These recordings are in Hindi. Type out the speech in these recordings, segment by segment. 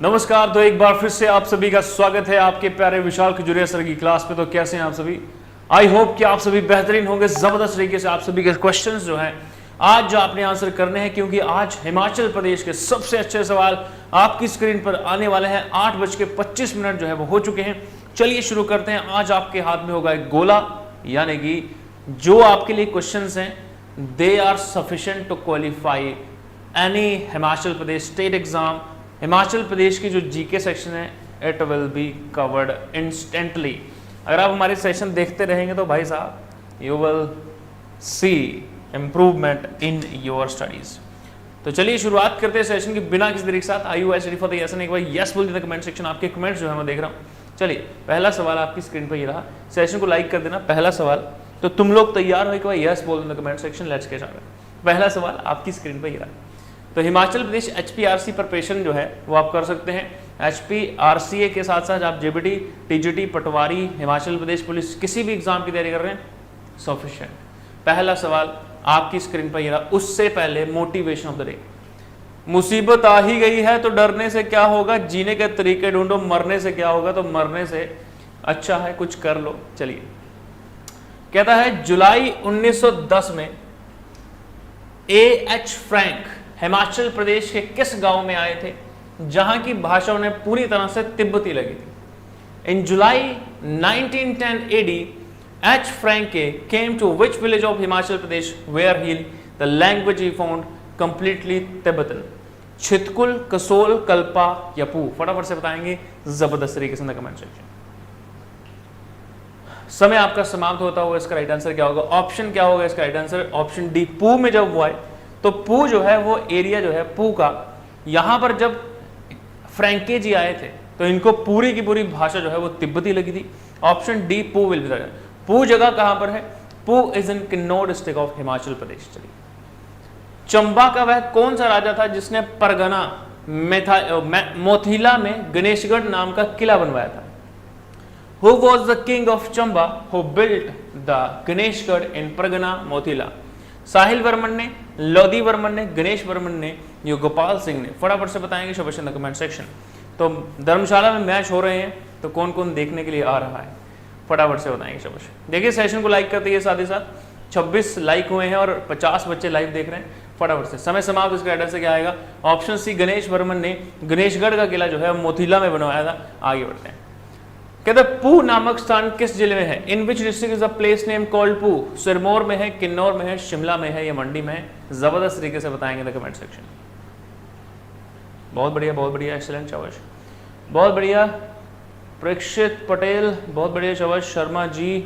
नमस्कार। तो एक बार फिर से आप सभी का स्वागत है आपके प्यारे विशाल खजुरिया सर की क्लास पे। तो कैसे हैं आप सभी? आई होप कि आप सभी बेहतरीन होंगे। जबरदस्त तरीके से आप सभी के क्वेश्चंस जो हैं आज जो आपने आंसर करने हैं, क्योंकि आज हिमाचल प्रदेश के सबसे अच्छे सवाल आपकी स्क्रीन पर आने वाले हैं। 8:25 जो है वो हो चुके हैं। चलिए शुरू करते हैं। आज आपके हाथ में होगा एक गोला, यानी कि जो आपके लिए क्वेश्चंस हैं they are sufficient to qualify any Himachal Pradesh state exam. Himachal Pradesh की जो जीके सेक्शन है it will be covered instantly. अगर आप हमारे सेशन देखते रहेंगे तो भाई साहब you will see improvement in your studies. तो चलिए शुरुआत करते हैं सेशन की बिना किसी देरी के साथ। I you ready for the yes? एक बार यस बोल देना कमेंट सेक्शन। आपके कमेंट्स जो है मैं देख रहा हूँ। चलिए पहला सवाल आपकी स्क्रीन पर ये रहा। सेशन को लाइक कर देना। पहला सवाल तो तुम लोग तैयार हो एक बार यस बोल देना comment section. Let's get started. पहला सवाल आपकी स्क्रीन पर ये रहा। तो हिमाचल प्रदेश HPRC प्रिपरेशन जो है वो आप कर सकते हैं। HPRCA के साथ साथ आप JBT, TGT, पटवारी, हिमाचल प्रदेश पुलिस किसी भी एग्जाम की तैयारी कर रहे हैं सफिशिएंट। पहला सवाल आपकी स्क्रीन पर ये रहा। उससे पहले मोटिवेशन ऑफ द डे। मुसीबत आ ही गई है तो डरने से क्या होगा, जीने के तरीके ढूंढो। मरने से क्या होगा, तो मरने से अच्छा है कुछ कर लो। चलिए कहता है जुलाई 1910 में A.H. फ्रैंक हिमाचल प्रदेश के किस गांव में आए थे जहां की भाषा उन्हें पूरी तरह से तिब्बती लगी थी? इन जुलाई 1910 AD, H. Franke came to which village of Himachal Pradesh where he the language he found completely Tibetan? Chitkul, Kasol, Kalpa या पू? फटाफट से बताएंगे जबरदस्त तरीके से कमेंट सेक्शन। समय आपका समाप्त होता हुआ इसका राइट आंसर क्या होगा? ऑप्शन क्या होगा इसका राइट आंसर? Option D. पू में जब वो आए तो पू जो है वो एरिया जो है पू का, यहां पर जब फ्रैंके जी आए थे तो इनको पूरी की पूरी भाषा जो है वो तिब्बती लगी थी। Option D Pooh will be. Pooh जगह कहां पर है? Pooh is in Kinnaur district of Himachal Pradesh. चलिए चंबा का वह कौन सा राजा था जिसने परगना मोथिला में गणेशगढ़ नाम का किला बनवाया था? Who was the king of Chamba who built the Ganeshgarh in Pargana मोथिला? साहिल वर्मन ने, लोधी वर्मन ने, गणेश वर्मन ने, यो गोपाल सिंह ने? फटाफट से बताएंगे शबाश इन द कमेंट सेक्शन। तो धर्मशाला में मैच हो रहे हैं तो कौन कौन देखने के लिए आ रहा है फटाफट से बताएंगे शबाश। देखिए सेशन को लाइक करते हैं साथ ही साथ 26 लाइक हुए हैं और 50 बच्चे लाइव देख रहे हैं। फटाफट से समय समाप्त। इसका एड्रेस से क्या आएगा? ऑप्शन सी गणेश वर्मन ने गणेशगढ़ का किला जो है मोथिला में बनवाया था। आगे बढ़ते हैं। कहते पू नामक स्थान किस जिले में है? In which district is a place name called Pooh? Sirmaur में है, किन्नौर में है, शिमला में है या मंडी में है? जबरदस्त तरीके से बताएंगे द कमेंट सेक्शन। बहुत बढ़िया, बहुत बढ़िया, एक्सीलेंट शाबाश, बहुत बढ़िया। प्रेक्षित पटेल बहुत बढ़िया शाबाश। शर्मा जी,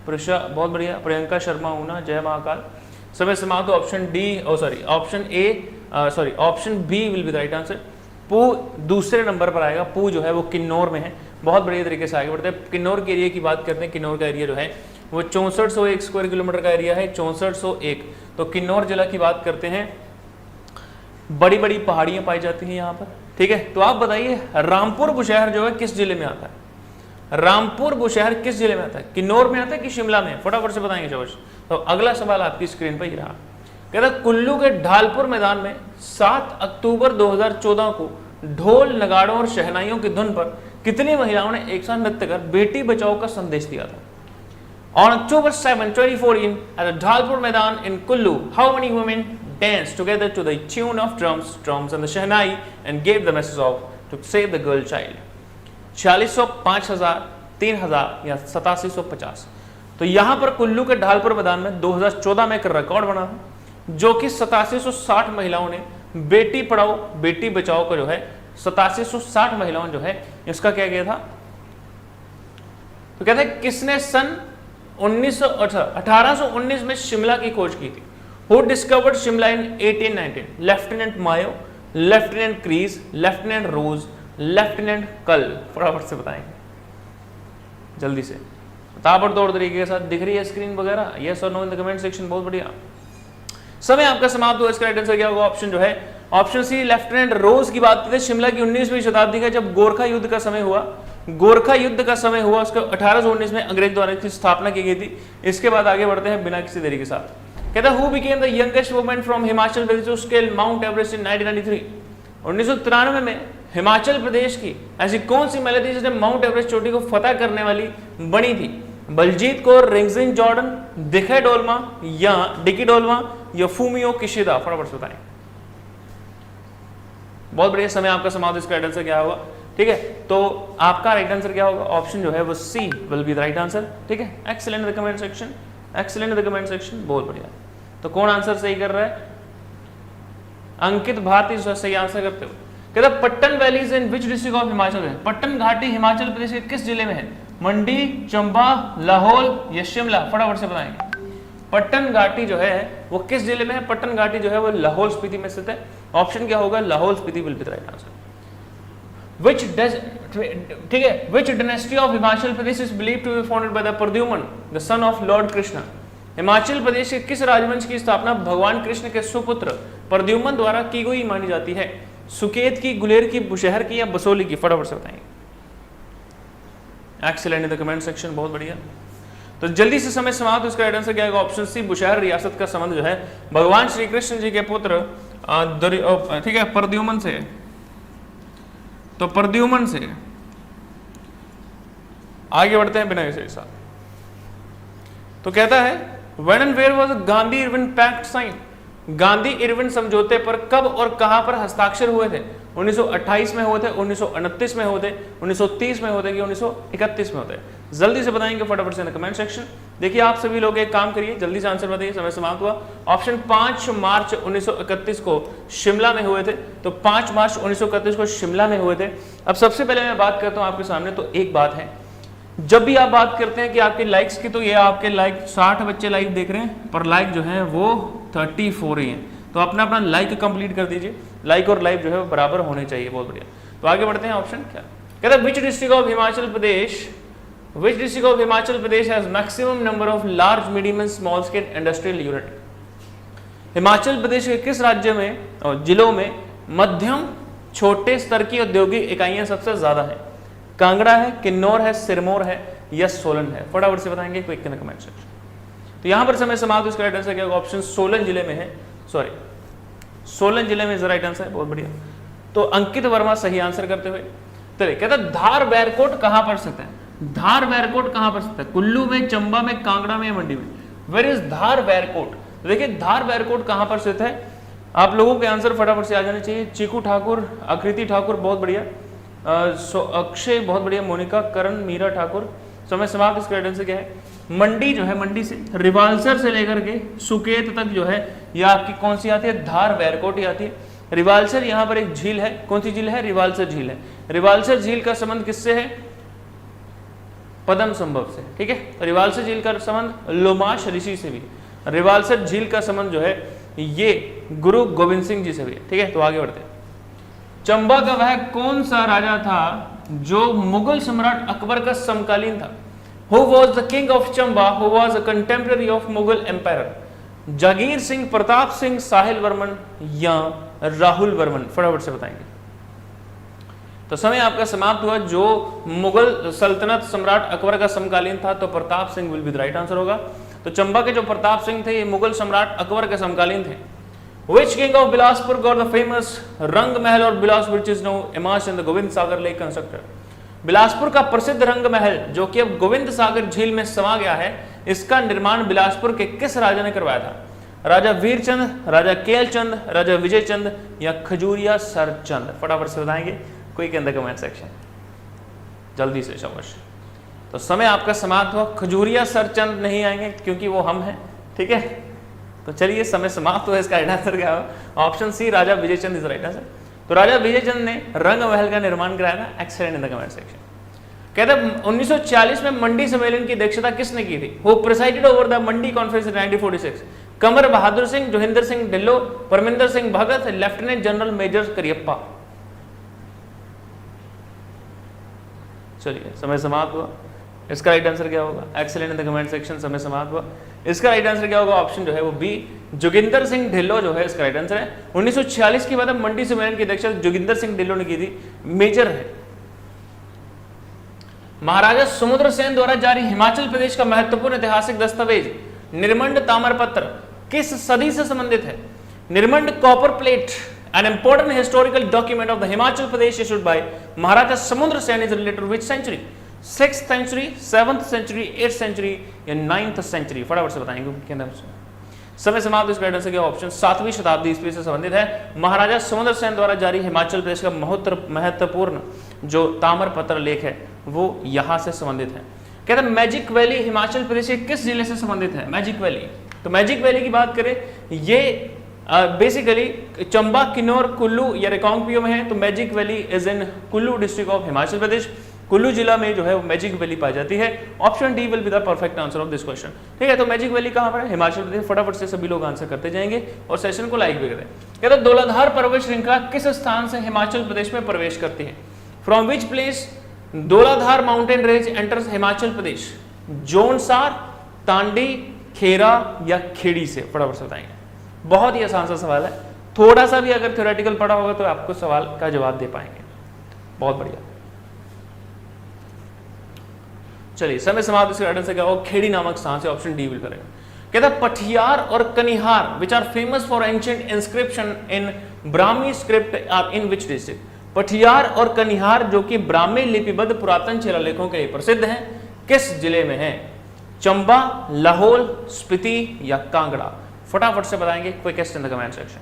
प्रिशा बहुत बढ़िया। प्रियंका शर्मा ऊना, जय महाकाल। समय समाप्त। Option D option A option B will be the right answer. पू दूसरे नंबर पर आएगा। पू जो है वो किन्नौर में है। बहुत बढ़िया तरीके से आगे बढ़ते हैं। किन्नौर के एरिया की बात करते हैं। किन्नौर का एरिया जो है वो 6401 स्क्वायर किलोमीटर का एरिया है। 6401। तो किन्नौर जिला की बात करते हैं। बड़ी बड़ी पहाड़ियां पाई जाती हैं यहाँ पर। ठीक है, तो आप बताइए रामपुर बुशहर जो है किस जिले में आता है? रामपुर बुशहर किस जिले में आता है? किन्नौर में आता है कि शिमला में? फटाफट से बताएंगे शबाश। तो अगला सवाल आपकी स्क्रीन पर ही रहा। कहता कुल्लू के ढालपुर मैदान में 7 अक्टूबर 2014 को ढोल, नगाड़ों और शहनाइयों की धुन पर कितनी महिलाओं ने एक साथ नृत्य कर बेटी बचाओ का संदेश दिया था? On October 7, 2014 at the Dhalpur Maidan in Kullu, how many women danced together to the tune of drums and the shehnai and gave the message of to save the girl child? 4600, 5000, 3000 या 8750? तो यहाँ पर कुल्लू के ढालपुर मैदान में 2014 में एक रिकॉर्ड बना है जो कि 8760 महिलाओं ने बेटी पढ़ाओ बेटी बचाओ का जो है 8760 महिलाओं जो है इसका क्या किया था? तो कहते हैं किसने सन 1819 में शिमला की खोज की थी? Who discovered Shimla in 1819? Lieutenant Mayo, lieutenant Crease, lieutenant Ross, lieutenant Kal? फटाफट से बताएंगे जल्दी से, ताबड़तोड़ तरीके के साथ। दिख रही है स्क्रीन वगैरह? यस और no in the comment section. बहुत बढ़िया। समय आपका समाप्त हुआ। इसका राइट आंसर क्या होगा? ऑप्शन जो है ऑप्शन सी लेफ्टिनेंट रोज की बात करते हैं। शिमला की 19वीं शताब्दी का जब गोरखा युद्ध का समय हुआ, उसका 1819 में अंग्रेज द्वारा इसकी स्थापना की गई थी। इसके बाद आगे बढ़ते हैं बिना किसी देरी के साथ। कहता है who became the youngest woman from Himachal Pradesh to scale Mount Everest in 1993? 1993 में हिमाचल प्रदेश की ऐसी कौन सी महिला थी जिसने माउंट एवरेस्ट चोटी को फतह करने वाली बनी थी? बलजीत कौर, रिंगजिन जॉर्डन, दिखे डोलमा या डिकी डोलमा या फूमियो किशिदा? फटाफट से बताएं। बहुत बढ़िया, समय आपका समाप्त। इसका राइट आंसर क्या होगा? ठीक है, तो आपका राइट आंसर क्या होगा? ऑप्शन जो है वो C will be the right answer. ठीक है, excellent the comment section, excellent the comment section, बहुत बढ़िया। तो कौन आंसर सही कर रहा है? अंकित भारती सही आंसर करते हो। कहता Pattan valleys in which district of Himachal Pradesh? Pattan घाटी हिमाचल प्रदेश के किस जिले में है? मंडी, चंबा, लाहौल या शिमला? फटाफट से बताएंगे। पट्टन घाटी जो है वो किस जिले में है? पट्टन घाटी जो है वो लाहौल स्पीति में स्थित है। ऑप्शन क्या होगा? Lahaul Spiti will be the right answer. ठीक है, which dynasty of Himachal Pradesh is believed to be founded by the Pradyumna the son of Lord Krishna? Himachal Pradesh के किस राजवंश की स्थापना भगवान कृष्ण के सुपुत्र प्रद्युमन द्वारा की गई मानी जाती है? सुकेत की, गुलेर की, बुशहर की या बसोली की? फटाफट से बताएंगे। Excellent in the comment section, बहुत बढ़िया। तो जल्दी से समय समाप्त। इसका राइट आंसर क्या होगा? ऑप्शन सी, बुशहर रियासत का संबंध जो है भगवान श्री कृष्ण जी के पुत्र ठीक है प्रद्युमन से। तो प्रद्युमन से आगे बढ़ते हैं बिना इसे साथ। तो कहता है when and where was Gandhi Irwin pact sign? Gandhi Irwin समझौते पर कब और कहां पर हस्ताक्षर हुए थे? 1928 में हुए थे, 1929 में हुए थे, 1930 में हुए थे कि 1931 में होते? जल्दी से बताएंगे फटाफट से कमेंट सेक्शन। देखिए आप सभी लोग एक काम करिए, जल्दी से आंसर बताइए, समय समाप्त हुआ। ऑप्शन 5 मार्च 1931 को शिमला में हुए थे। तो 5 मार्च 1931 को शिमला में हुए थे। अब सबसे पहले मैं बात करता हूं आपके सामने। तो एक बात है, जब भी आप बात करते हैं कि आपके लाइक्स की, तो ये आपके लाइक 60 बच्चे लाइक देख रहे हैं, पर लाइक जो है वो 34 ही हैं। तो अपना अपना लाइक कंप्लीट कर दीजिए। लाइक और लाइक जो है बराबर होने चाहिए। बहुत बढ़िया। तो आगे बढ़ते हैं। ऑप्शन क्या कहता है? विच district of Himachal Pradesh Which district of Himachal Pradesh has maximum number of large, medium and small scale industrial unit? Himachal Pradesh के किस राज्य में और जिलों में मध्यम छोटे स्तर की औद्योगिक इकाइयां सबसे ज्यादा है? कांगड़ा है, किन्नौर है, सिरमौर है या सोलन है? फटाफट से बताएंगे quick in the comment section. तो यहां पर समय समाप्त। इसका राइट आंसर क्या होगा? ऑप्शन सोलन जिले में है, सॉरी सोलन जिले में राइट आंसर है। बहुत बढ़िया। तो अंकित वर्मा सही आंसर करते हुए। चलिए कहता धार बैरकोट कहां पर स्थित है? धार बैरकोट कहां पर स्थित है? कुल्लू में, चंबा में, कांगड़ा में या मंडी में? वेयर इज धार बैरकोट? तो देखिए धार बैरकोट कहां पर स्थित है? आप लोगों के आंसर फटाफट से आ जाने चाहिए। चीकू ठाकुर, आकृति ठाकुर, बहुत बढ़िया। अक्षय, बहुत बढ़िया। मोनिका, करण, मीरा ठाकुर। समय समाप्त। इसका राइट आंसर क्या है? मंडी जो है, मंडी से रिवाल्सर से लेकर के सुकेत तक जो है यह आपकी कौन सी आती है? धार बैरकोट ही आती है। रिवाल्सर यहाँ पर एक झील है। कौन सी झील है? रिवाल्सर झील है। रिवाल्सर झील का संबंध किससे है? पद्म संभव से। ठीक है, रिवाल्सर झील का संबंध लोमाश ऋषि से भी। रिवाल्सर झील का संबंध जो है ये गुरु गोविंद सिंह जी से भी। ठीक है, तो आगे बढ़ते हैं। चंबा का वह कौन सा राजा था जो मुगल सम्राट अकबर का समकालीन था? Who was the king of Chamba who was a contemporary of Mughal emperor? जागीर सिंह, प्रताप सिंह, साहिल वर्मन या राहुल वर्मन? फटाफट से बताएंगे। तो समय आपका समाप्त हुआ। जो मुगल सल्तनत सम्राट अकबर का समकालीन था तो Pratap Singh will be the right answer होगा। तो चंबा के जो प्रताप सिंह थे ये मुगल सम्राट अकबर के समकालीन थे। Which king of Bilaspur got the famous रंग महल और Bilaspur which is now immersed in the Govind Sagar lake constructed? Bilaspur का प्रसिद्ध रंग महल जो कि अब गोविंद सागर झील में समा गया है, इसका निर्माण बिलासपुर के किस राजा ने करवाया था? राजा वीरचंद, राजा केलचंद, राजा विजयचंद या खजूरिया सरचंद? फटाफट से बताएंगे quick in the comment section, जल्दी से शाबाश। तो समय आपका समाप्त हुआ। खजूरिया सरचंद नहीं आएंगे क्योंकि वो हम हैं। ठीक है, तो चलिए समय समाप्त हुआ। इसका राइट आंसर क्या होगा? Option C, Raja Vijaychand is right answer. तो राजा विजयचंद ने रंग महल का निर्माण कराया था। Excellent in the comment section. कहते हैं 1940 में मंडी सम्मेलन की अध्यक्षता किसने की थी? Who presided over the Mandi conference in 1946? Kamar Bahadur Singh, Joginder Singh Dhillon, Parminder Singh Bhagat, lieutenant general major Cariappa? चलिए समय समाप्त हुआ। इसका राइट आंसर क्या होगा? Excellent in the comment section. समय समाप्त हुआ। इसका राइट आंसर क्या होगा? ऑप्शन जो है वो बी, जोगिंदर सिंह ढिल्लो जो है इसका राइट आंसर है। 1946 के बाद मंडी सम्मेलन की अध्यक्षता जोगिंदर सिंह ढिल्लो ने की थी। मेजर है। महाराजा समुद्र सेन द्वारा जारी हिमाचल प्रदेश का महत्वपूर्ण ऐतिहासिक दस्तावेज निर्मंड ताम्रपत्र किस सदी से संबंधित है? Nirmand copper plate, An important historical document of the Himachal Pradesh issued by Maharaja Samundra Sen is related to which century? 6th century, 7th century, 8th century या 9th century? फटाफट से बताएंगे क्या नाम से। समय समाप्त। इस गाइडेंस के ऑप्शन 7वीं शताब्दी ईस्वी से संबंधित है। महाराजा समुद्र सेन द्वारा जारी हिमाचल प्रदेश का महत्वपूर्ण जो ताम्रपत्र लेख है वो यहाँ से संबंधित है। कहते हैं मैजिक वैली हिमाचल प्रदेश के किस जिले से संबंधित है? Magic valley. तो मैजिक वैली की बात करें, ये बेसिकली चंबा, किन्नौर, कुल्लू या रिकांगपियो में है। तो magic valley is in Kullu district of Himachal प्रदेश। कुल्लू जिला में जो है वो मैजिक वैली पाई जाती है। Option D will be the perfect answer of this question. ठीक है, तो मैजिक वैली कहां पर है? हिमाचल प्रदेश। फटाफट से सभी लोग आंसर करते जाएंगे और सेशन को लाइक भी करें। कहते हैं धौलाधार पर्वत श्रृंखला किस स्थान से हिमाचल प्रदेश में प्रवेश करती है? From which place Dhauladhar mountain range enters Himachal Pradesh? Jaunsar, Tandi, Khera या खेड़ी से? फटाफट से बताएंगे। बहुत ही आसान सा सवाल है, थोड़ा सा भी अगर थ्योरेटिकल पढ़ा होगा तो आपको सवाल का जवाब दे पाएंगे। बहुत बढ़िया। चलिए समय समाप्त। इसके गाइडेंस से क्या होगा? खेड़ी नामक स्थान से। ऑप्शन डी विल करेगा। कहता है पठियार और Kanihar which are famous for ancient inscription in Brahmi script are in which district? Pathiyar और कनिहार जो कि ब्राह्मी लिपिबद्ध पुरातन शिलालेखों के लिए प्रसिद्ध हैं, किस जिले में है? चंबा, लाहौल, स्पीति या कांगड़ा? फटाफट से बताएंगे quickest in the comment section.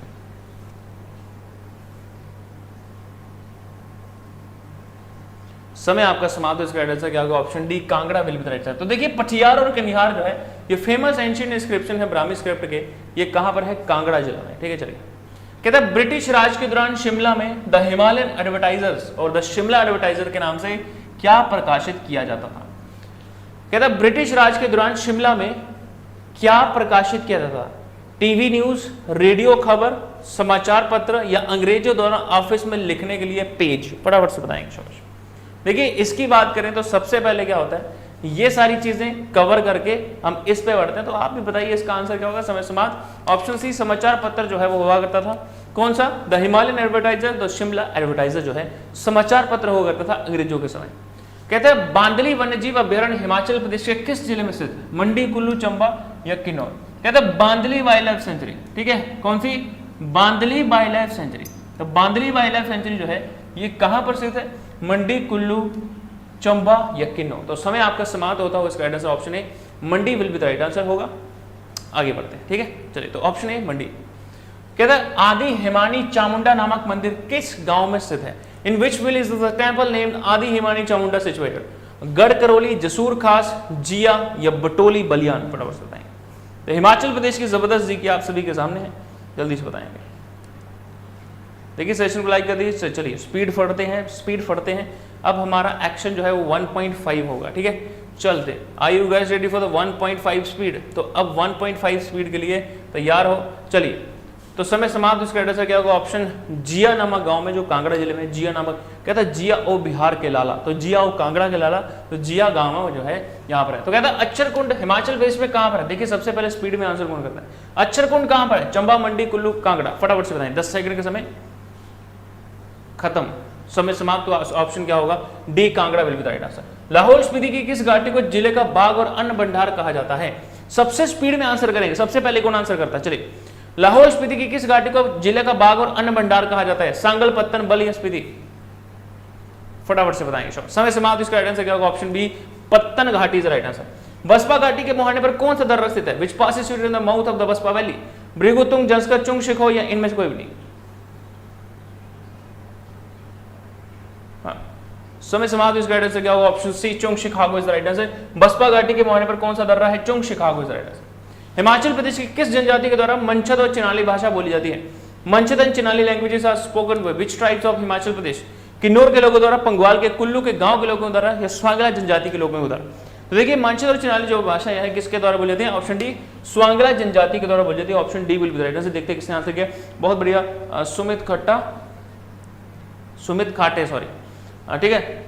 समय आपका समाप्त। इसका गाइडेंस क्या होगा? Option D Kangra will be the right answer. तो देखिए पठियार और कनिहार जो है ये फेमस एंशिएंट इंस्क्रिप्शन है ब्राह्मी स्क्रिप्ट के, ये कहां पर है? कांगड़ा जिला में। ठीक है, चलिए। कहता है ब्रिटिश राज के दौरान शिमला में द हिमालयन एडवर्टाइजर्स और द शिमला एडवर्टाइजर के नाम से क्या प्रकाशित किया जाता था? कहता है ब्रिटिश राज के दौरान शिमला में क्या प्रकाशित किया जाता था? टीवी न्यूज, रेडियो खबर, समाचार पत्र या अंग्रेजों द्वारा ऑफिस में लिखने के लिए पेज? फटाफट से बताएंगे शाबाश। देखिए इसकी बात करें तो सबसे पहले क्या होता है, ये सारी चीजें कवर करके हम इस पे बढ़ते हैं। तो आप भी बताइए इसका आंसर क्या होगा? समय समाप्त। ऑप्शन सी समाचार पत्र जो है वो हुआ करता था। कौन सा? The Himalayan advertiser, the Shimla advertiser जो है समाचार पत्र हुआ करता था अंग्रेजों के समय। कहते हैं बांदली वन्यजीव अभ्यारण्य हिमाचल प्रदेश के किस जिले में स्थित है? मंडी, कुल्लू, चंबा या किन्नौर? कहते हैं बांदली वाइल्ड लाइफ सेंचुरी। ठीक है, कौन सी? बांदली वाइल्ड लाइफ सेंचुरी। तो बांदली वाइल्ड लाइफ सेंचुरी जो है ये कहां पर स्थित है? मंडी, कुल्लू, चंबा या किन्नौर? तो समय आपका समाप्त होता हुआ इसका right answer option A Mandi will be the right answer होगा। आगे बढ़ते हैं। ठीक है, चलिए। तो ऑप्शन ए मंडी। कहता है आदि हिमानी चामुंडा नामक मंदिर किस गांव में स्थित है? In which village is the temple named Adi Himani Chamunda situated? Garhkarauli, Jasur Khas, Jiya या बटोली बलियान? फटाफट से बताएंगे। तो हिमाचल प्रदेश की जबरदस्त जी की आप सभी के सामने है, जल्दी से बताएंगे। देखिए सेशन को लाइक कर दीजिए। चलिए स्पीड फटते हैं। अब हमारा एक्शन जो है वो 1.5 होगा। ठीक है, चलते। Are you guys ready for the 1.5 speed? तो अब 1.5 स्पीड के लिए तैयार हो। चलिए, तो समय समाप्त। इसका एड्रेस क्या होगा? ऑप्शन जिया नामक गांव में जो कांगड़ा जिले में जिया नामक, कहता है जिया ओ बिहार के लाला। तो जिया ओ कांगड़ा के लाला, तो जिया गांव जो है यहाँ पर है। तो कहता है अक्षरकुंड हिमाचल प्रदेश में कहां पर है? देखिए सबसे पहले स्पीड में आंसर कौन करता है? अक्षरकुंड कहां पर है? चंबा, मंडी, कुल्लू, कांगड़ा? फटाफट से बताएं। 10 सेकंड का समय खत्म। समय समाप्त। तो ऑप्शन क्या होगा? D Kangra will be the right answer. Lahaul Spiti की किस घाटी को जिले का बाग और अन्न भंडार कहा जाता है? सबसे स्पीड में आंसर करेंगे। सबसे पहले कौन आंसर करता है? चलिए, लाहौल स्पीति की किस घाटी को जिले का बाग और अन्न भंडार कहा जाता है? सांगल, पत्तन, बल या स्पीति? फटाफट से बताएंगे। समय समाप्त। इसका राइट आंसर क्या होगा? ऑप्शन बी पत्तन घाटी इज राइट आंसर। बसपा घाटी के मुहाने पर कौन सा दर्रा स्थित है? Which pass is situated in the mouth of the Baspa valley? Bhrigutung, Zanskar, Chung Shikho या इनमें से कोई भी नहीं? समय समाप्त। इस गाइडेंस से क्या होगा? Option C Chung Shikago is the right answer. Baspa घाटी के मुहाने पर कौन सा दर्रा है? Chung Shikago is the right answer. Himachal Pradesh की किस जनजाति के द्वारा मंछद और चिनाली भाषा बोली जाती है? Manchad and Chinali languages are spoken by which tribes of Himachal Pradesh? Kinnaur के लोगों द्वारा, पंगवाल के, कुल्लू के गांव के लोगों द्वारा या स्वांगला जनजाति के लोगों द्वारा? तो देखिए मंछद और चिनाली जो भाषा है किसके द्वारा बोली जाती है? ऑप्शन डी स्वांगला जनजाति के द्वारा बोली जाती है। Option D will be the right answer. देखते हैं किसने आंसर किया। बहुत बढ़िया, सुमित खाटे सॉरी। ठीक है,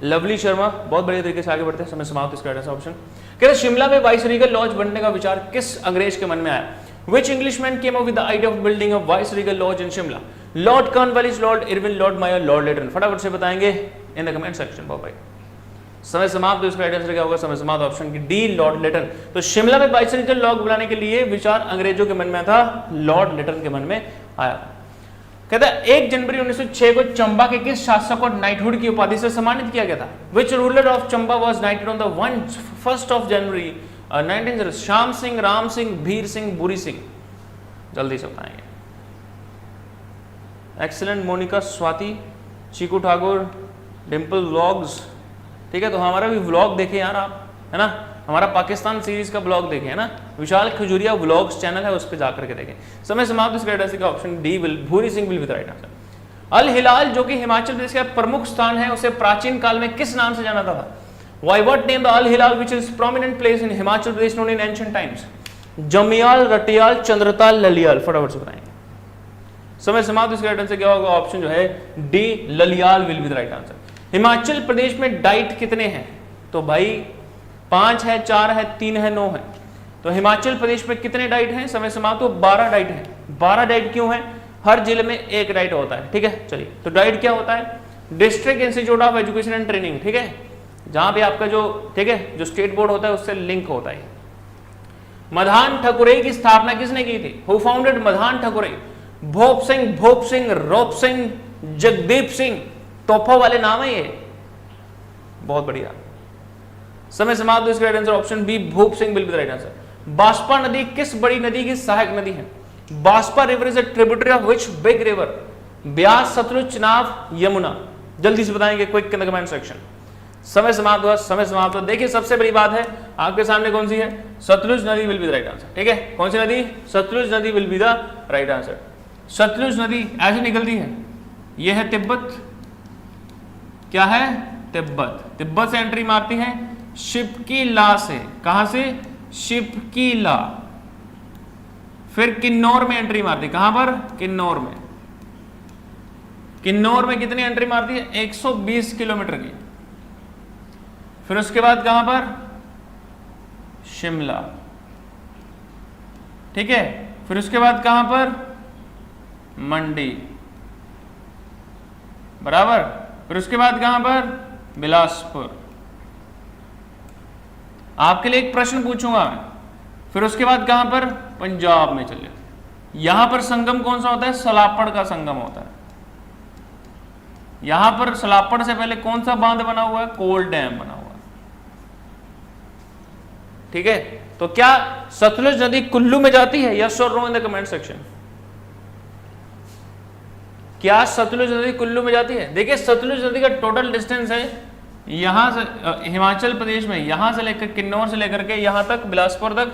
लवली शर्मा, बहुत बढ़िया तरीके से आगे बढ़ते हैं। समय समाप्त। इसका आंसर ऑप्शन। कहते शिमला में वाइसरीगल लॉज बनने का विचार किस अंग्रेज के मन में आया? Which Englishman came up with the idea of building a viceregal lodge in Shimla? Lord Cornwallis, Lord Irwin, Lord Mayor, Lord Lytton? फटाफट से बताएंगे इन द कमेंट सेक्शन। बहुत भाई समय समाप्त। तो इसका राइट आंसर क्या होगा? समय समाप्त। ऑप्शन की डी लॉर्ड लिटन। तो शिमला में वाइसरीगल लॉज बनाने के लिए विचार अंग्रेजों के मन में था, लॉर्ड लिटन के मन में आया। कहता है 1 जनवरी 1906 को चंबा के किस शासक को नाइटहुड की उपाधि से सम्मानित किया गया था? Which ruler of Chamba was नाइटेड on the 1 जनवरी 1900? श्याम सिंह, राम सिंह, भीर सिंह, बुरी सिंह? जल्दी से बताएंगे। एक्सीलेंट मोनिका, स्वाति, चीकू ठाकुर, डिम्पल व्लॉग्स। ठीक है, तो हमारा भी व्लॉग देखें यार आप, है ना, हमारा पाकिस्तान सीरीज का ब्लॉग देखें, है ना, विशाल खजूरिया व्लॉग्स चैनल है, उस पर जाकर के देखें। समय समाप्त। इसका राइट आंसर का option D Bhuri Singh will be the right answer. Al Hilal जो कि हिमाचल प्रदेश का प्रमुख स्थान है, उसे प्राचीन काल में किस नाम से जाना था? Why what name the Al Hilal which is prominent place in Himachal Pradesh known in ancient times? जमियाल, रटियाल, Chandratal, ललियाल? फटाफट से बताएंगे। समय समाप्त। इसका राइट आंसर क्या होगा? ऑप्शन जो है D Laliyal will be the right answer. Himachal Pradesh में डाइट कितने हैं? तो भाई 5 है, 4 है, 3 है, 9 है। तो हिमाचल प्रदेश में कितने डाइट हैं? समय समाप्त। तो 12 डाइट है। 12 डाइट क्यों है? हर जिले में एक डाइट होता है। ठीक है, चलिए, तो डाइट क्या होता है? District institute of education and training. ठीक है, जहां पे आपका जो, ठीक है, जो स्टेट बोर्ड होता है उससे लिंक होता है। मधान ठकुरई की स्थापना किसने की थी? Who founded Madhan Thakurai? भोप सिंह, रोप सिंह, जगदीप सिंह? तोहफा वाले नाम है ये, बहुत बढ़िया। समय समाप्त। इसका right answer option B Bhup Singh will be the right answer. Baspa नदी किस बड़ी नदी की सहायक नदी है? Baspa river is a tributary of which big river? Beas, Sutlej, Chenab, Yamuna? जल्दी से बताएंगे quick in the comment section. समय समाप्त हुआ। समय समाप्त हुआ। देखिए, सबसे बड़ी बात है आपके सामने कौन सी है? सतलुज नदी will be the right answer. ठीक है, कौन सी नदी? सतलुज नदी will be the right answer. Sutlej नदी ऐसे निकलती है, यह है तिब्बत। क्या है? तिब्बत। तिब्बत से एंट्री मारती है शिपकी ला से। कहां से? शिपकी ला। फिर किन्नौर में एंट्री मारती है। कहां पर? किन्नौर में। किन्नौर में कितनी एंट्री मारती है? 120 किलोमीटर की। फिर उसके बाद कहां पर? शिमला। ठीक है, फिर उसके बाद कहां पर? मंडी। बराबर। फिर उसके बाद कहां पर? बिलासपुर। आपके लिए एक प्रश्न पूछूंगा मैं। फिर उसके बाद कहां पर? पंजाब में चले। यहां पर संगम कौन सा होता है? सलापड़ का संगम होता है। यहां पर सलापड़ से पहले कौन सा बांध बना हुआ है? कोल डैम बना हुआ है। ठीक है, तो क्या सतलुज नदी कुल्लू में जाती है? यस और no in the comment section. क्या सतलुज नदी कुल्लू में जाती है? देखिए, सतलुज नदी का टोटल डिस्टेंस है यहां से, हिमाचल प्रदेश में, यहां से लेकर किन्नौर से लेकर के यहां तक बिलासपुर तक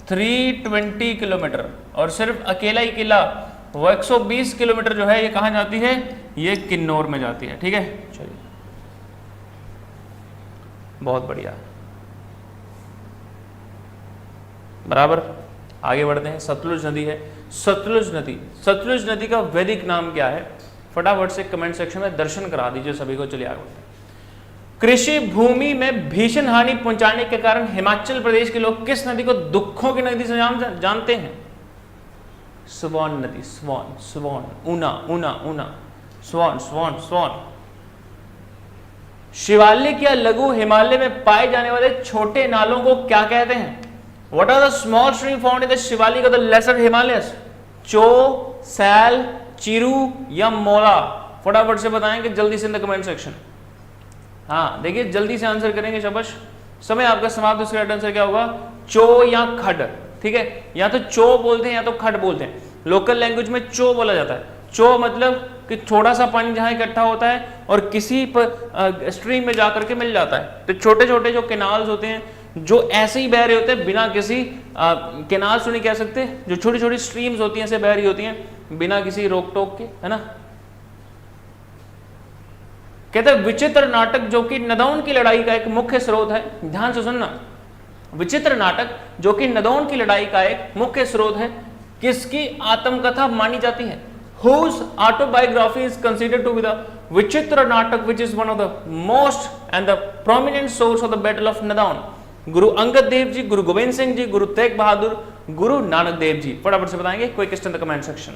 320 किलोमीटर। और सिर्फ अकेला ही किला वो 120 किलोमीटर जो है ये कहां जाती है? ये किन्नौर में जाती है। ठीक है, चलिए, बहुत बढ़िया, बराबर। आगे बढ़ते हैं। सतलुज नदी है। सतलुज नदी, सतलुज नदी का वैदिक नाम क्या है? फटाफट से कमेंट सेक्शन में दर्शन करा दीजिए सभी को। चलिए आगे बढ़ते हैं। कृषि भूमि में भीषण हानि पहुंचाने के कारण हिमाचल प्रदेश के लोग किस नदी को दुखों की नदी से जानते हैं? स्वान नदी। स्वान, स्वान, ऊना, ऊना, ऊना, स्वान, स्वान, स्वान। शिवालिक या लघु हिमालय में पाए जाने वाले छोटे नालों को क्या कहते हैं? What are the small stream found in the Shivalik of the lesser Himalayas? चो, सैल, चिरू या मोला? फटाफट से बताएंगे जल्दी से इन द कमेंट सेक्शन। हाँ, देखिए, जल्दी से आंसर करेंगे, शाबाश। समय आपका समाप्त। उसका राइट आंसर क्या होगा? चो या खड। ठीक है, या तो चो बोलते हैं या तो खड बोलते हैं। लोकल लैंग्वेज में चो बोला जाता है। चो मतलब कि थोड़ा सा पानी जहां इकट्ठा होता है और किसी पर स्ट्रीम में जाकर के मिल जाता है। तो छोटे छोटे जो कैनाल्स होते हैं जो ऐसे ही बह रहे होते हैं, बिना किसी कैनाल्स तो नहीं कह सकते, जो छोटी छोटी स्ट्रीम्स होती हैं ऐसे बह रही होती हैं बिना किसी रोक टोक के, है ना। कहते हैं विचित्र नाटक जो कि नदौन की लड़ाई का एक मुख्य स्रोत है। ध्यान से सुनना, विचित्र नाटक जो कि नदौन की लड़ाई का एक मुख्य स्रोत है, किसकी आत्मकथा मानी जाती है? Whose autobiography is considered to be the Vichitra Natak, which is one of the most and the prominent source of the Battle of Nadaun? Guru Angad Dev ji, गुरु गोविंद सिंह जी, गुरु तेग बहादुर, गुरु नानक देव जी? फटाफट से बताएंगे, quick in the comment section.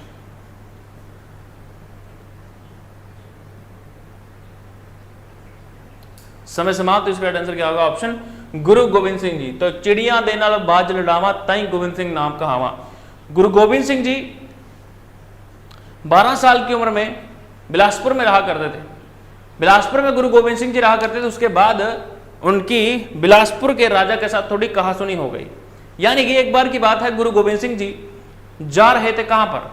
समय समाप्त। इसका राइट आंसर क्या होगा? ऑप्शन गुरु गोविंद सिंह जी। तो चिड़िया दे नाल बाज लड़ावा ताई गोविंद सिंह नाम कहावा। गुरु गोविंद सिंह जी 12 साल की उम्र में बिलासपुर में रहा करते थे। बिलासपुर में गुरु गोविंद सिंह जी रहा करते थे। उसके बाद उनकी बिलासपुर के राजा के साथ थोड़ी कहासुनी हो गई। यानी कि एक बार की बात है, गुरु गोविंद सिंह जी जा रहे थे, कहां पर,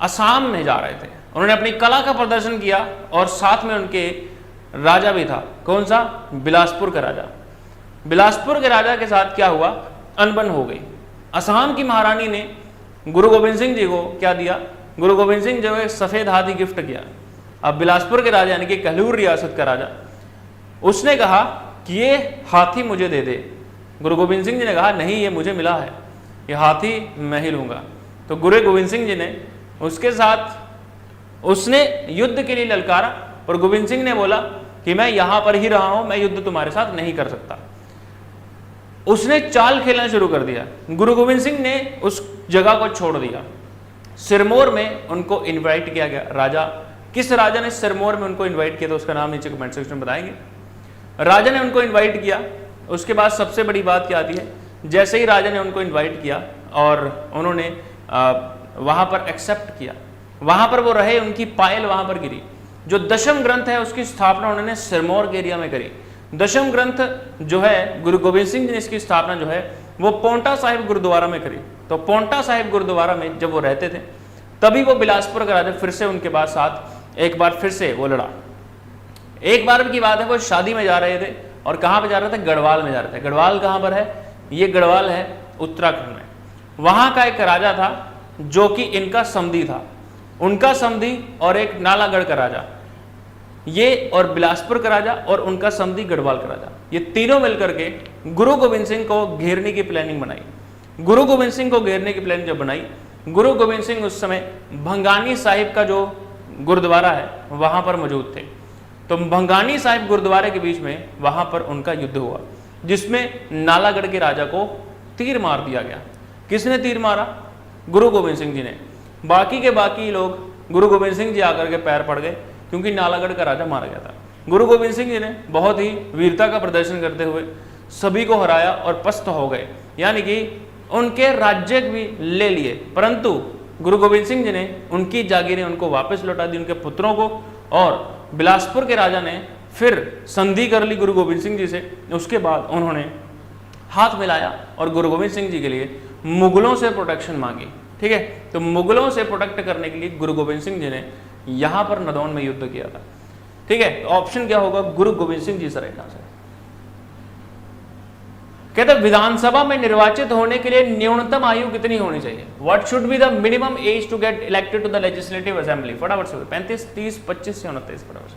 असम में जा रहे थे। उन्होंने अपनी कला का प्रदर्शन किया और साथ में उनके राजा भी था। कौन सा? बिलासपुर का राजा। बिलासपुर के राजा के साथ क्या हुआ? अनबन हो गई। असम की महारानी ने गुरु गोविंद सिंह जी को क्या दिया? गुरु गोविंद सिंह जो है सफेद हाथी गिफ्ट किया। अब बिलासपुर के राजा यानी कि कहलूर रियासत का राजा, उसने कहा कि ये हाथी मुझे दे दे। गुरु गोविंद सिंह जी ने कहा नहीं, ये मुझे मिला है, ये हाथी मैं ही लूंगा। तो गुरु गोविंद सिंह जी ने उसके साथ उसने युद्ध के लिए ललकारा और गोविंद सिंह ने बोला कि मैं यहां पर ही रहा हूं, मैं युद्ध तुम्हारे साथ नहीं कर सकता। उसने चाल खेलना शुरू कर दिया। गुरु गोविंद सिंह ने उस जगह को छोड़ दिया। सिरमौर में उनको इनवाइट किया गया। राजा, किस राजा ने सिरमौर में उनको इनवाइट किया? तो उसका नाम नीचे कमेंट सेक्शन में बताएंगे। राजा ने उनको इनवाइट किया। उसके बाद सबसे बड़ी बात क्या आती है, जैसे ही राजा ने उनको इनवाइट किया और उन्होंने वहां पर एक्सेप्ट किया, वहां पर वो रहे, उनकी पायल वहां पर गिरी। जो दशम ग्रंथ है उसकी स्थापना उन्होंने सिरमौर के एरिया में करी। दशम ग्रंथ जो है गुरु गोविंद सिंह जी ने इसकी स्थापना जो है वो पोंटा साहिब गुरुद्वारा में करी। तो पोंटा साहिब गुरुद्वारा में जब वो रहते थे तभी वो बिलासपुर का राजा फिर से उनके बाद साथ एक बार फिर से वो लड़ा। एक बार की बात है, वो शादी में जा रहे थे और कहां पे जा रहे थे? गढ़वाल में जा रहे थे। गढ़वाल कहां पर है? ये गढ़वाल है उत्तराखंड में। वहां का एक राजा था जो कि इनका समधी था, उनका समधी और एक नालागढ़ का राजा, ये और बिलासपुर का राजा और उनका समधी गढ़वाल का राजा, ये तीनों मिलकर के गुरु गोविंद सिंह को घेरने की प्लानिंग बनाई। गुरु गोविंद सिंह को घेरने की प्लानिंग जब बनाई, गुरु गोविंद सिंह उस समय भंगानी साहिब का जो गुरुद्वारा है वहां पर मौजूद थे। तो भंगानी साहिब गुरुद्वारे के बीच में वहां पर उनका युद्ध हुआ, जिसमें नालागढ़ के राजा को तीर मार दिया गया। किसने तीर मारा? गुरु गोविंद सिंह जी ने। बाकी के बाकी लोग गुरु गोविंद सिंह जी आकर के पैर पड़ गए, क्योंकि नालागढ़ का राजा मारा गया था। गुरु गोविंद सिंह जी ने बहुत ही वीरता का प्रदर्शन करते हुए सभी को हराया और पस्त हो गए, यानी कि उनके राज्य भी ले लिए। परंतु गुरु गोविंद सिंह जी ने उनकी जागीरें उनको वापस लौटा दी, उनके पुत्रों को। और बिलासपुर के राजा ने फिर संधि कर ली गुरु गोविंद सिंह जी से। उसके बाद उन्होंने हाथ मिलाया और गुरु गोविंद सिंह जी के लिए मुगलों से प्रोटेक्शन मांगी। ठीक है, तो मुगलों से प्रोटेक्ट करने के लिए गुरु गोविंद सिंह जी ने यहां पर नदौन में युद्ध किया था। ठीक है, तो ऑप्शन क्या होगा? गुरु गोविंद सिंह जी सर आंसर। कहते विधानसभा में निर्वाचित होने के लिए न्यूनतम आयु कितनी होनी चाहिए? What should be the minimum age to get elected to the legislative assembly? फटाफट से 35, 30, 25 या 29? फटाफट से।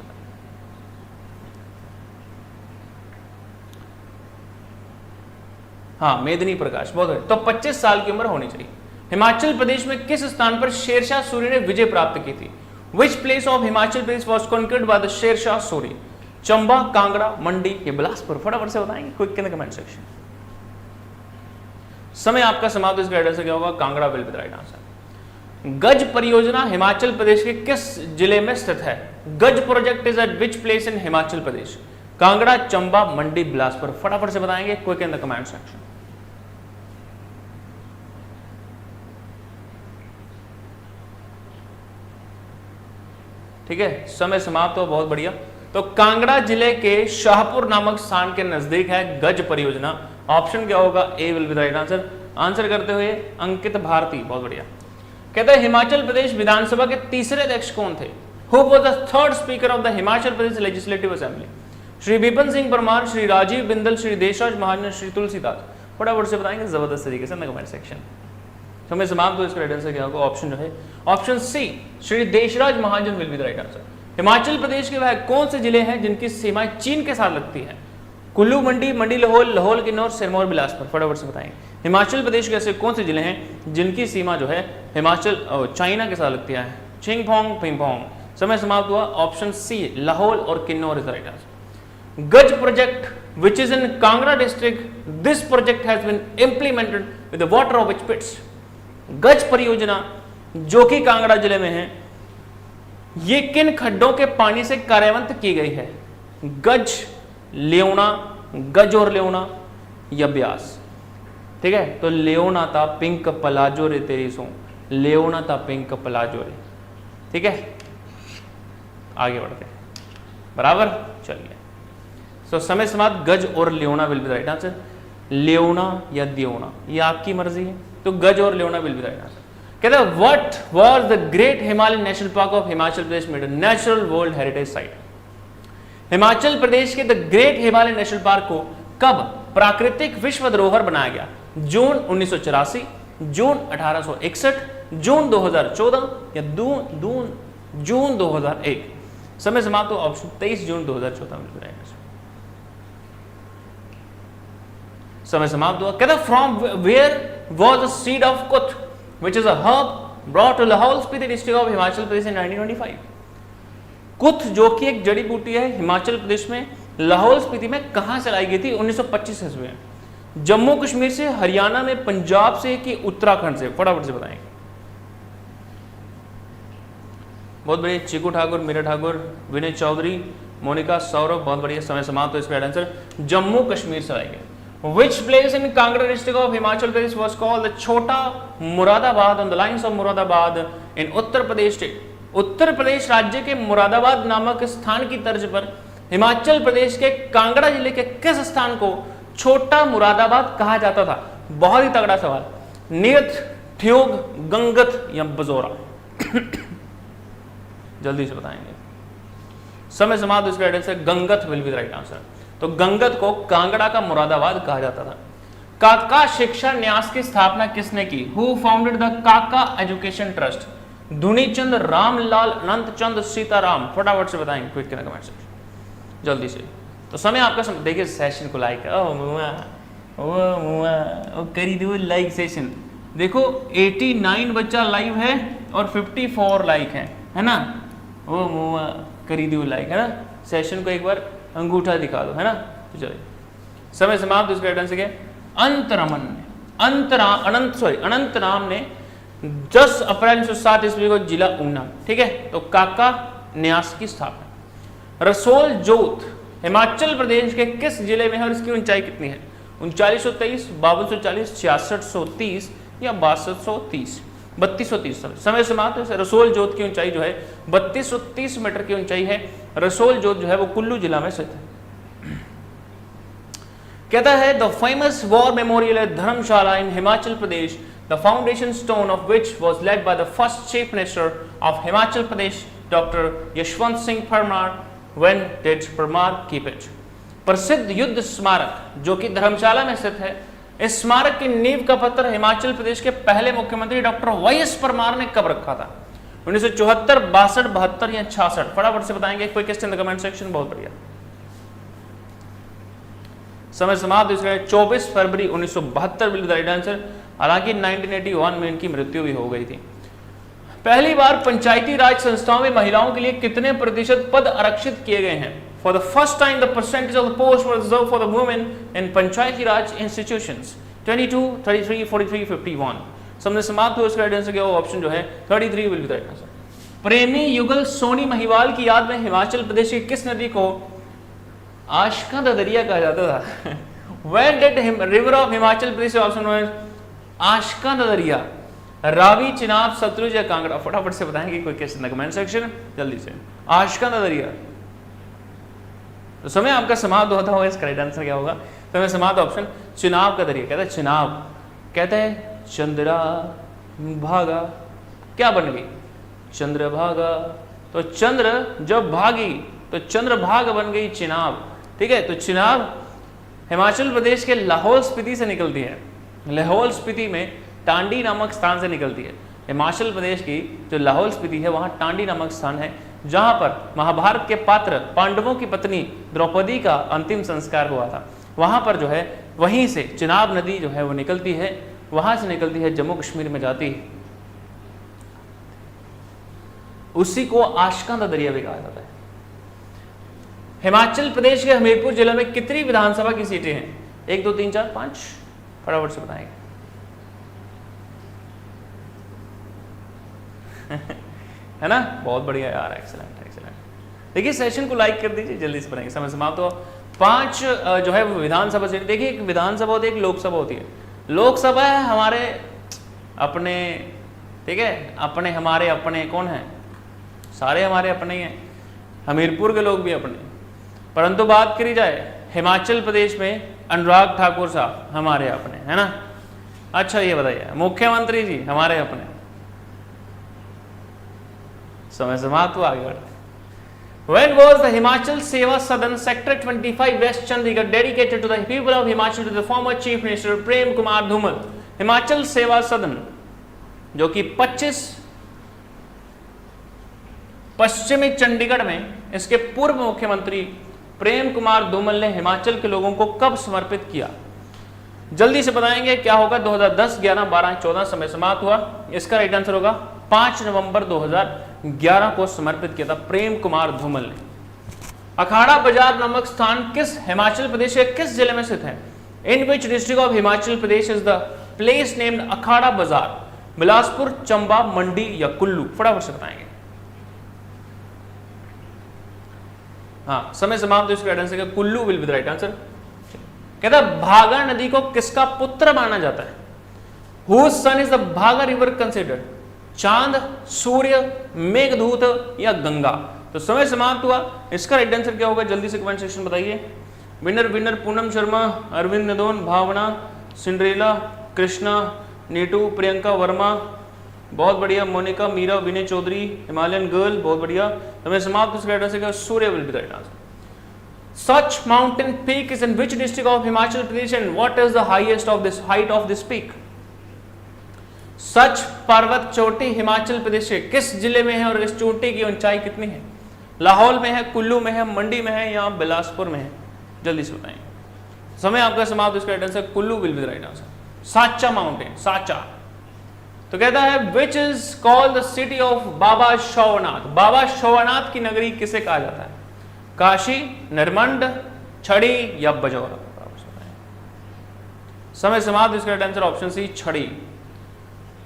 हाँ, मेदिनी प्रकाश, बहुत है। तो 25 साल की उम्र होनी चाहिए। हिमाचल प्रदेश में किस स्थान पर शेरशाह सूरी ने विजय प्राप्त की थी? Which place of Himachal Pradesh was conquered by the Sher Shah Suri? Chamba, Kangra, मंडी या बिलासपुर? फटाफट से बताएंगे quick in the comment section. समय आपका समाप्त। इसका राइट आंसर क्या होगा? Kangra will be the right answer. गज परियोजना हिमाचल प्रदेश के किस जिले में स्थित है? Gaj project is at which place in Himachal Pradesh? Kangra, Chamba, Mandi, Bilaspur? फटाफट से बताएंगे quick in the comment section. ठीक है, समय समाप्त हो, बहुत बढ़िया। तो कांगड़ा जिले के शाहपुर नामक स्थान के नजदीक है गज परियोजना। ऑप्शन क्या होगा? A will be the right answer. Answer करते हुए अंकित भारती, बहुत बढ़िया। कहते हैं हिमाचल प्रदेश विधानसभा के तीसरे अध्यक्ष कौन थे? Who was the third speaker of the Himachal Pradesh legislative assembly? Shri Vipin Singh Parmar, Shri Rajeev Bindal, Shri Deshraj Mahajan, Shri Tulsidas? फटाफट से बताएंगे जबरदस्त तरीके से कमेंट सेक्शन। समय समाप्त हो। इसका राइट आंसर क्या होगा? ऑप्शन जो है option C, Shri Deshraj Mahajan will be the right answer. Himachal Pradesh के वह कौन से जिले हैं जिनकी सीमाएं चीन के साथ लगती हैं? कुल्लू, मंडी, मंडी लाहौल, लाहौल किन्नौर, सिरमौर, बिलासपुर? फटाफट से बताएंगे। हिमाचल प्रदेश के ऐसे कौन से जिले हैं जिनकी सीमा जो है हिमाचल चाइना के साथ लगती है? चिंगफोंग, पिंगफोंग? समय समाप्त हुआ। ऑप्शन सी, लाहौल और Kinnaur is the right answer. गज project which is in Kangra district, this project has been implemented with the water of which pits? गज परियोजना जो कि कांगड़ा जिले में है, ये किन खड्डों के पानी से कार्यान्वित की गई है? गज, लेवना, गज और लेवना या ब्यास? ठीक है, तो लेवना था पिंक पलाजो रे तेरी सो, लेवना था पिंक पलाजो रे। ठीक है, आगे बढ़ते हैं, बराबर। चलिए, सो समय समाप्त, गज और Lyona will be right answer. Lyona या द्योना ये आपकी मर्जी है, तो गज और Lyona will be right answer. कहते हैं what was the Great Himalayan National Park of Himachal Pradesh made natural world heritage site. Himachal Pradesh के the Great Himalayan National Park को कब प्राकृतिक विश्व धरोहर बनाया गया? जून 1984, जून 1861, जून 2014 या जून 2001। समय समाप्त हो, ऑप्शन 23 जून 2014 में रहेगा। समय समाप्त हुआ। कहता from where was the seed of Kuth which is a herb brought to Lahaul Spiti district of Himachal Pradesh in 1925। कुथ जो कि एक जड़ी बूटी है हिमाचल प्रदेश में लाहौल स्पीति में कहां से लाई गई थी? 1925 ईस्वी में। जम्मू कश्मीर से, हरियाणा में, पंजाब से कि उत्तराखंड से? फटाफट से बताएंगे। बहुत बढ़िया, चीकू ठाकुर, मीरा ठाकुर, विनय चौधरी, मोनिका, सौरभ, बहुत बढ़िया। समय समाप्त। तो इसका राइट आंसर जम्मू कश्मीर से लाएंगे। Which place in Kangra district of Himachal Pradesh was called the Chota Muradabad on the lines of Muradabad in Uttar Pradesh state? Uttar Pradesh राज्य के मुरादाबाद नामक स्थान की तर्ज पर हिमाचल प्रदेश के कांगड़ा जिले के किस स्थान को छोटा मुरादाबाद कहा जाता था? बहुत ही तगड़ा सवाल। नियत, ठियोग, गंगत या बजोरा? जल्दी से बताएंगे। समय समाप्त। इसका right answer Gangat will be right answer. तो गंगत को कांगड़ा का मुरादाबाद कहा जाता था। काका शिक्षा न्यास की स्थापना किसने की? हु फाउंडेड द काका एजुकेशन ट्रस्ट? धुनीचंद, रामलाल, अनंत चंद, सीताराम? फटाफट से बताएंगे क्विक इन कमेंट सेक्शन जल्दी से। तो समय आपका देखिए, सेशन को लाइक करी दो लाइक सेशन। देखो 89 बच्चा लाइव है और 54 लाइक है ना? ओ मुआ करी दो लाइक, है ना? सेशन को एक बार अंगूठा दिखा दो, है ना? तो चलिए, समय समाप्त। इसका राइट आंसर क्या? अनंत राम ने 10 अप्रैल 1907 ईस्वी को जिला ऊना, ठीक है, तो काका न्यास की स्थापना। रसोल जोत हिमाचल प्रदेश के किस जिले में है और इसकी ऊंचाई कितनी है? 3923, 5240, 6630 या 6230? 3230। समय समाप्त। रसोल जोत की ऊंचाई जो है 3230 मीटर की ऊंचाई है। रसोल जोत जो है वो कुल्लू जिला में स्थित है। कहता है the famous war memorial at Dharamshala in Himachal Pradesh, the foundation stone of which was laid by the first chief minister of Himachal Pradesh doctor Yashwant Singh Parmar. When did Parmar keep it? प्रसिद्ध युद्ध स्मारक जो कि धर्मशाला में स्थित है, इस स्मारक की नींव का पत्थर हिमाचल प्रदेश के पहले मुख्यमंत्री डॉक्टर वाईएस परमार ने कब रखा था? 1974, 62, 72 या 66? फटाफट से बताएंगे कोई question in the comment section. बहुत बढ़िया। समय समाप्त। इसका 24 फरवरी 1972 will be the right answer. हालांकि 1981 में इनकी मृत्यु भी हो गई थी। पहली बार पंचायती राज संस्थाओं में महिलाओं के लिए कितने प्रतिशत पद आरक्षित किए गए हैं? For the first time, the percentage of the post was reserved for the women in Panchayati Raj institutions. 22, 33, 43, 51. समय समाप्त हो। इसका राइट आंसर क्या? ऑप्शन जो है 33 will be the right answer. प्रेमी युगल सोनी महिवाल की याद में हिमाचल प्रदेश की किस नदी को आशका द दरिया कहा जाता था? When did river of Himachal Pradesh option one Aashka the दरिया? रावी, चिनाब, सतलुज या कांगड़ा? फटाफट से बताएंगे कोई क्वेश्चन कमेंट सेक्शन जल्दी से। आशका द दरिया। तो समय आपका समाप्त होता होगा। इसका राइट आंसर क्या होगा? समय समाप्त ऑप्शन चिनाब का दरिया। कहता है चिनाब, कहता है चंद्रा भागा, क्या बन गई? चंद्रभागा। तो चंद्र जब भागी तो चंद्रभाग बन गई चिनाब, ठीक है। तो चिनाब हिमाचल प्रदेश के लाहौल स्पीति से निकलती है। लाहौल स्पीति में टांडी नामक स्थान से निकलती है। हिमाचल प्रदेश की जो लाहौल स्पीति है वहाँ टांडी नामक स्थान है जहाँ पर महाभारत के पात्र पांडवों की पत्नी द्रौपदी का अंतिम संस्कार हुआ था। वहाँ पर जो है वहीं से चिनाब नदी जो है वो निकलती है, वहाँ से निकलती है, जम्मू कश्मीर में जाती है। उसी को आशका दा दरिया भी कहा जाता है। हिमाचल प्रदेश के हमीरपुर जिले में कितनी विधानसभा की सीटें हैं? 1, 2, 3, 4, 5? फटाफट से बताएंगे। है ना? बहुत बढ़िया यार, एक्सीलेंट एक्सीलेंट। देखिए सेशन को लाइक कर दीजिए, जल्दी से बनाएंगे। समय समाप्त हो। 5 जो है विधानसभा सीट। देखिए एक विधानसभा होती है, एक लोकसभा होती है। लोकसभा है हमारे अपने, ठीक है, अपने हमारे अपने कौन है? सारे हमारे अपने ही हैं, हमीरपुर के लोग भी अपने। परंतु बात करी जाए हिमाचल प्रदेश में अनुराग ठाकुर साहब हमारे अपने, है ना। अच्छा ये बताइए मुख्यमंत्री जी हमारे अपने। समय समाप्त हुआ, आगे बढ़ते। When was the Himachal Seva Sadan Sector 25 West Chandigarh dedicated to the people of Himachal to the former Chief Minister Prem Kumar Dhumal? Himachal सेवा सदन जो कि 25 पश्चिमी चंडीगढ़ में इसके पूर्व मुख्यमंत्री प्रेम कुमार धूमल ने हिमाचल के लोगों को कब समर्पित किया? जल्दी से बताएंगे क्या होगा। 2010, 11, 12, 14 समय समाप्त हुआ। इसका राइट आंसर होगा 5 नवंबर 2011 को समर्पित किया था प्रेम कुमार धूमल ने। अखाड़ा बाजार नामक स्थान किस हिमाचल प्रदेश के किस जिले में स्थित है? In which district of Himachal Pradesh is the place named Akhara Bazar? Bilaspur, Chamba, मंडी या कुल्लू? फटाफट से बताएंगे। हाँ, समय समाप्त हो। इसका right answer Kullu will be the right answer. कहता है भागा नदी को किसका पुत्र माना जाता है? Whose son is the भागा रिवर कंसिडर्ड? चांद, सूर्य, मेघदूत या गंगा? तो समय समाप्त हुआ। इसका राइट आंसर क्या होगा? जल्दी से कमेंट सेक्शन बताइए। विनर पूनम शर्मा, अरविंद नदोन, भावना, सिंड्रेला, कृष्णा, नीटू, प्रियंका वर्मा, बहुत बढ़िया, मोनिका, मीरा, विनय चौधरी, हिमालयन गर्ल, बहुत बढ़िया। समय समाप्त। इसका right answer Surya will be the right answer. Such mountain peak is in which district of Himachal Pradesh and what is the highest of this height of this peak? सच पर्वत चोटी हिमाचल प्रदेश के किस जिले में है और इस चोटी की ऊंचाई कितनी है? लाहौल में है, कुल्लू में है, मंडी में है या बिलासपुर में है? जल्दी से बताएंगे। समय आपका समाप्त। इसका right answer Kullu will be the right answer. Sacha mountain, Sacha. तो कहता है which is called the city of Baba Shobhnath? Baba Shobhnath की नगरी किसे कहा जाता है? काशी, नरमंड, छड़ी या बजौरा? समय समाप्त। इसका राइट आंसर ऑप्शन सी, छड़ी।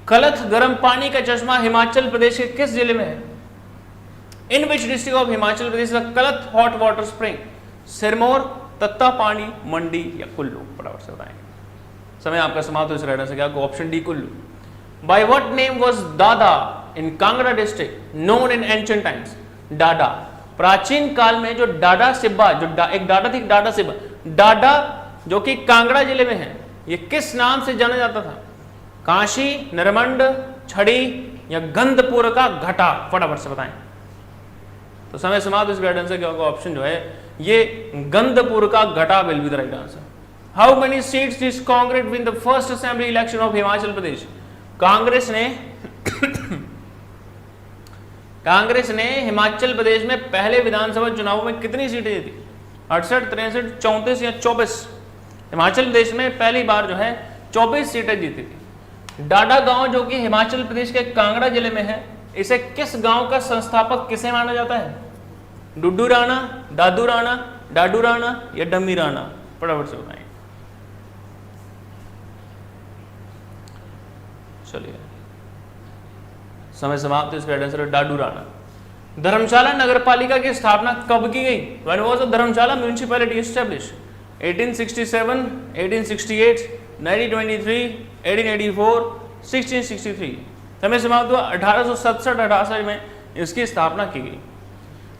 कलथ गर्म पानी का चश्मा हिमाचल प्रदेश के किस जिले में है? In which district of Himachal Pradesh the Kalath hot water spring? Sirmaur, Tattapani, Mandi या कुल्लू? फटाफट से बताएंगे। समय आपका समाप्त। इसका राइट आंसर क्या? Option D, Kullu. By what name was Dada in Kangra district known in ancient times? Dada. प्राचीन काल में जो डाडा सिब्बा, जो एक डाडा थी, डाडा सिब्बा, डाडा जो कि कांगड़ा जिले में है, ये किस नाम से जाना जाता था? काशी, नरमंड, छड़ी या गंधपुर का घटा? फटाफट से बताएं। तो समय समाप्त। इस गाइडेंस से क्या होगा? ऑप्शन जो है ये गंधपुर का घटा will be the right answer. How many seats did Congress win the first assembly election of Himachal Pradesh? Congress ने हिमाचल प्रदेश में पहले विधानसभा चुनाव में कितनी सीटें जीती? 68, 63, 34 या 24? हिमाचल प्रदेश में पहली बार जो है 24 सीटें जीती थी। डाडा गांव जो कि हिमाचल प्रदेश के कांगड़ा जिले में है, इसे किस गांव का संस्थापक किसे माना जाता है? डुड्डू राणा, दादू राणा, डाडू राणा या डम्मी राणा? फटाफट से बताएं। चलिए, समय समाप्त। इसका आंसर है डाडू राणा। धर्मशाला नगरपालिका की स्थापना कब की गई? When was the Dharamshala municipality established? 1867, 1868, 1923, 1884, 1663? समय समाप्त हुआ। 1867-68 में इसकी स्थापना की गई।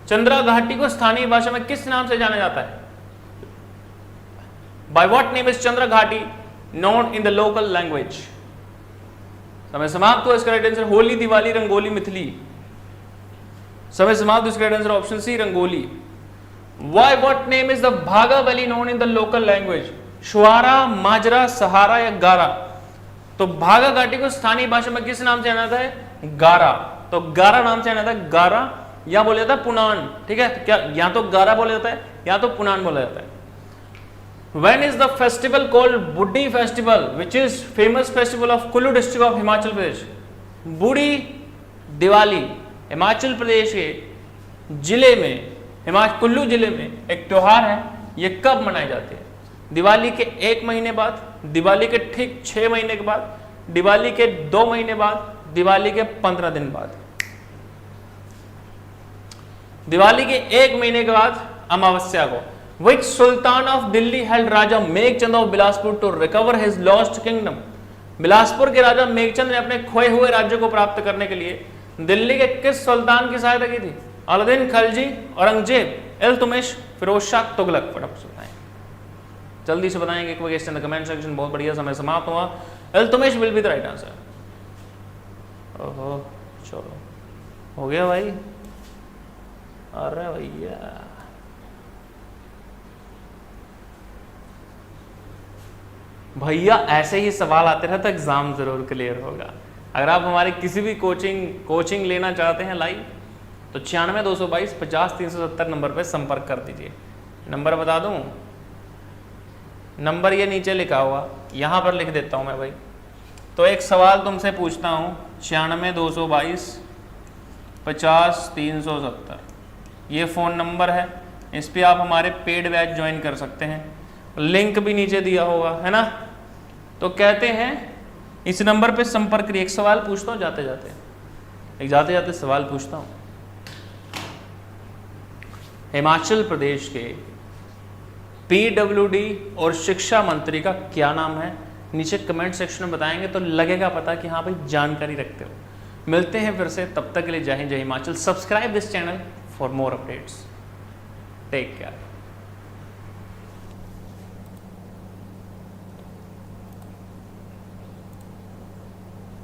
चंद्रा घाटी को स्थानीय भाषा में किस नाम से जाना जाता है? By what name is Chandra घाटी known in the local language? समय समाप्त हुआ। इसका राइट आंसर होली, दिवाली, रंगोली, मिथिली? समय समाप्त। इसका right answer option C, Rangoli. Why what name is the Bhaga valley known in the local language? Shuara, Majra, Sahara या गारा? तो भागा घाटी को स्थानीय भाषा में किस नाम से जाना जाता है? गारा। तो गारा नाम से जाना जाता है। गारा या बोला जाता है पुनान, ठीक है? क्या या तो गारा बोला जाता है या तो पुनान बोला जाता है। When is the festival called Budhi festival, which is famous festival of Kullu district of Himachal Pradesh? बूढ़ी दिवाली हिमाचल प्रदेश के जिले में, कुल्लू जिले में एक त्योहार है। ये कब मनाई जाती है? दिवाली के 1 महीने बाद, दिवाली के ठीक 6 महीने के बाद, दिवाली के 2 महीने बाद, दिवाली के 15 दिन बाद? दिवाली के 1 महीने के बाद अमावस्या को। Which Sultan of Delhi held Raja Meghchand of Bilaspur to recover his lost kingdom? Bilaspur के राजा मेघचंद ने अपने खोए हुए राज्य को प्राप्त करने के लिए दिल्ली के किस सुल्तान की सहायता की थी? अलाउद्दीन खिलजी, औरंगजेब, इल्तुतमिश, फिरोज शाह, तुगलक। फटाफट से बताएं, जल्दी से बताएंगे question in the comment section. बहुत बढ़िया, समय समाप्त हुआ। Iltutmish will be the right answer. ओहो, चलो हो गया भाई। अरे भैया, भैया ऐसे ही सवाल आते रहे तो एग्जाम जरूर क्लियर होगा। अगर आप हमारे किसी भी कोचिंग लेना चाहते हैं लाइव, तो 96-222-50-370 नंबर पे संपर्क कर दीजिए। नंबर बता दूं, नंबर ये नीचे लिखा हुआ, यहाँ पर लिख देता हूँ मैं भाई। तो एक सवाल तुमसे पूछता हूँ, 96-222-50-370, ये फ़ोन नंबर है। इस पर आप हमारे पेड बैच ज्वाइन कर सकते हैं, लिंक भी नीचे दिया होगा, है ना। तो कहते हैं इस नंबर पे संपर्क करिए। एक सवाल पूछता हूँ जाते जाते सवाल पूछता हूँ। हिमाचल प्रदेश के PWD और शिक्षा मंत्री का क्या नाम है? नीचे कमेंट सेक्शन में बताएंगे तो लगेगा पता कि हाँ भाई जानकारी रखते हो। मिलते हैं फिर से, तब तक के लिए जय हिंद, जय Himachal. Subscribe this channel for more updates. Take care.